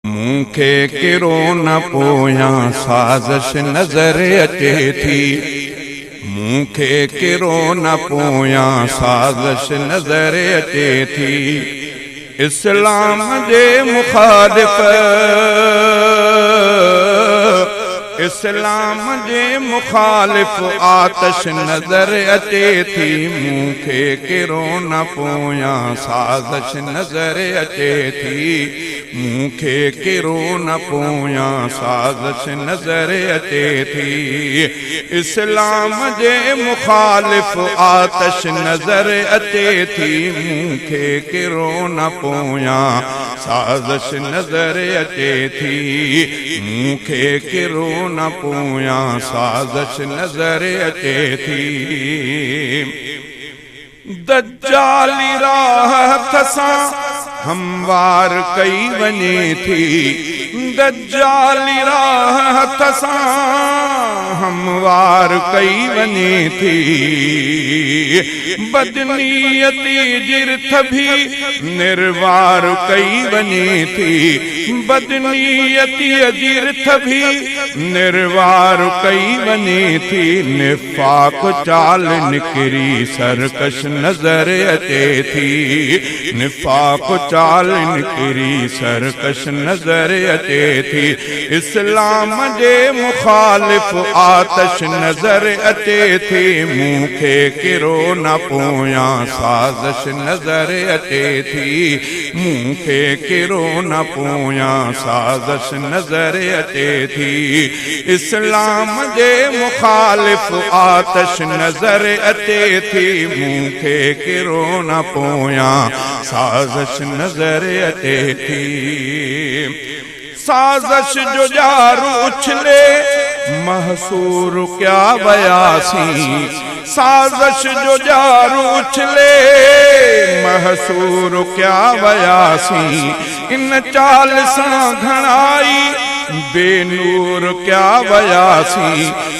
मूंखे किरो न पोयां साज़िश नज़र अचे थी। मूंखे किरो न पोयां साज़िश नज़र अचे थी। इस्लाम जे मुखालिफ़, इस्लाम जे मुखालिफ़ आतश नज़र अचे थी। मूंखे किरो न पोयां साज़िश नज़र अचे थी। मूंखे किरो न पोयां साज़िश नज़र अचे थी। इस्लाम जे मुखालिफ़ आतश नज़र अचे थी। मूंखे किरो न पोयां साज़िश नज़र अचे थी। मूंखे किरो न पोयां साज़िश नज़र अचे थी। दज्जाली राह हथ सां हमवार कई वञे थी। दज्जाली राह हथ सां हमवार कई वञे थी। बदनीयती जिरथ भी निर्वार कई वञे थी। बदनीयती जिरथ भी निर्वार कई वञे थी। निफाक चाल निकरी सरकश नज़र अचे थी। निफाक चाल निकरी सरकश नज़र अचे थी। इस्लाम जे मुखालिफ़ आतश नज़र अचे थी। मूंखे किरो न पोयां साज़िश नज़र अचे थी। मूंखे किरो न पोयां साज़िश नज़र अचे थी। इस्लाम जे मुखालिफ़ आतश नज़र अचे थी। मूंखे किरो न पोयां साज़िश नज़र अचे थी। साज़िश जो ॼारू उछले महसूर क्या बयासी। साज़िश जो ॼारू उछले महसूर क्या बयासी। इन चाल सां घणाई बेनूर क्या बयासी।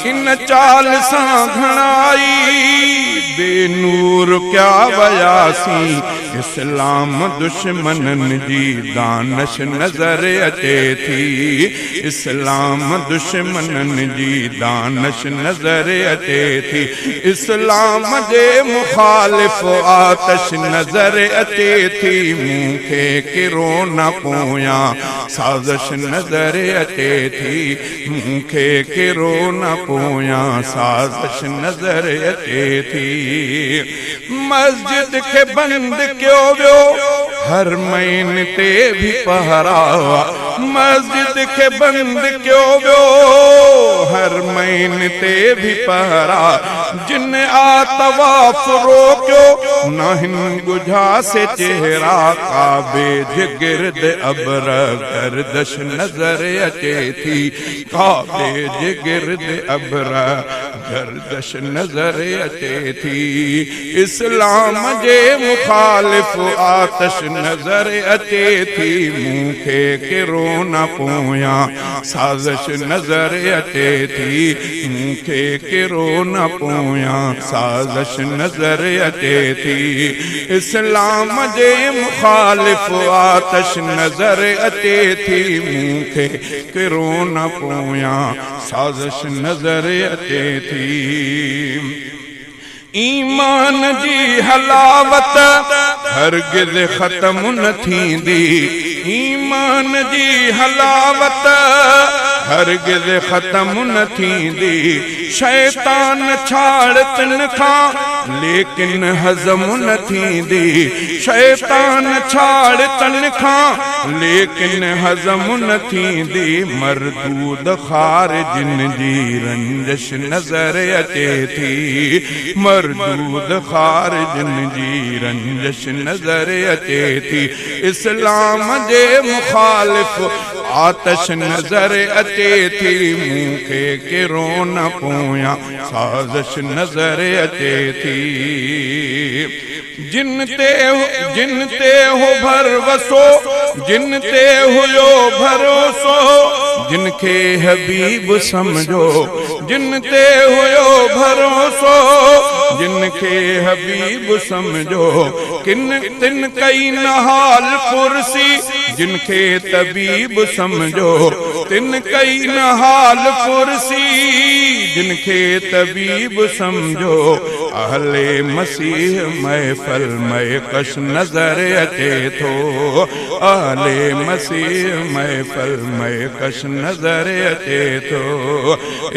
इन चाल सां घणाई बेनूर क्या बयासी। इस्लाम दुश्मनन जी दानश नज़र अचे थी। इस्लाम दुश्मनन जी दानश नज़र अचे थी। इस्लाम जे मुखालिफ़ आतश नज़र अचे थी। मूंखे किरो न पोयां साज़िश नज़र अचे थी। मूंखे किरो न पोयां साज़िश नज़र अचे थी। मस्जिद के बंद क्यों वियो हर महीने ते भी पहरा। मस्जिद के बंद क्यों वियो हर महीने ते भी पहरा। जिन आ तवाफ रोक्यो नाहिन बुझा से चेहरा। काबे जे गिर्द अबर गर्दश नज़र अचे थी। काबे जे गिर्द अबर गर्दश नज़र अचे थी। इस्लाम जे मुखालिफ़ आतश नज़र अचे थी। मूंखे किरो न पोयां साज़िश नज़र अचे थी। मूंखे किरो न पोयां साज़िश नज़र अचे थी। इस्लाम जे मुखालिफ़ आतश नज़र अचे थी। मूंखे किरो न पोयां साज़िश नज़र अचे थी। ईमान जी हलावत हरगिज़ ख़त्म न थींदी। ईमान जी हलावत हरगिज़ ख़त्म न थींदी। शैतान छाड़ तिन खां लेकिन हज़म न थींदी। शैतान छाड़ तिन खां लेकिन हज़म न थींदी। मरदूद ख़ारिजिन जी रंजिश नज़र अचे थी। मरदूद ख़ारिजिन जी रंजिश नज़र अचे थी। इस्लाम जे मुखालिफ़ आतश नज़र अचे थी। मूंखे किरो न पोयां साज़िश नज़र अचे थी। जिन ते हो भरवसो, जिन ते हुयो भरोसो, जिनखे हबीब समझो, जिन ते हुयो भरोसो, जिनखे हबीब समझो, किन तिन कई नहाल कुर्सी, जिनखे तबीब समझो, तिन कई नहाल कुर्सी, जिनखे तबीब समझो। अहले मसीह महफल में कश नजर अचे थो, अहले मसीह महफल में कश नजर अचे थो।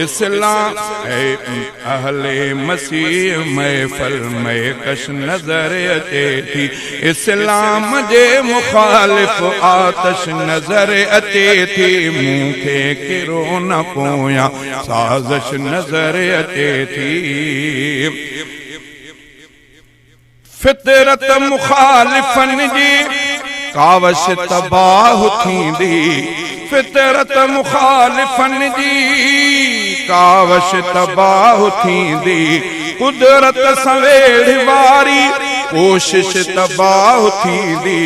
इस्लाम अहले मसीह महफल में कश नजर अचे थी, इस्लाम जे मुखालिफ आतश नजर अचे थी। मूंखे किरो न पोयां साज़िश नजर अचे थी। फितरत मुखालिफन जी कावश तबाह थींदी, फितरत मुखालिफन जी कावश तबाह थींदी। कुदरत सवेड़ वारी कोशिश तबाह थींदी,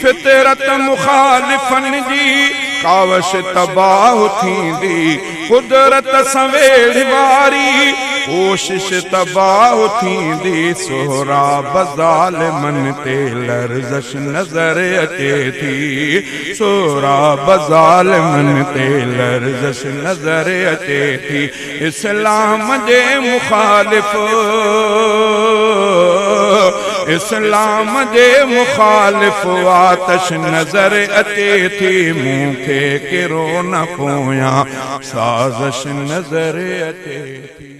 फितरत मुखालिफन जी कावश तबाह थींदी। कुदरत सवेड़ वारी कोशिश तबाह थींदी। सोहरा बज़ाल मन ते लर्ज़श नजर अचे थी, सोहरा बज़ाल मन ते लर्ज़श नजर अचे थी। इस्लाम जे मुखालिफ, इस्लाम जे मुखालिफ आतश नजर अचे थी। मूंखे किरो न पोयां साज़िश नजर अचे थी।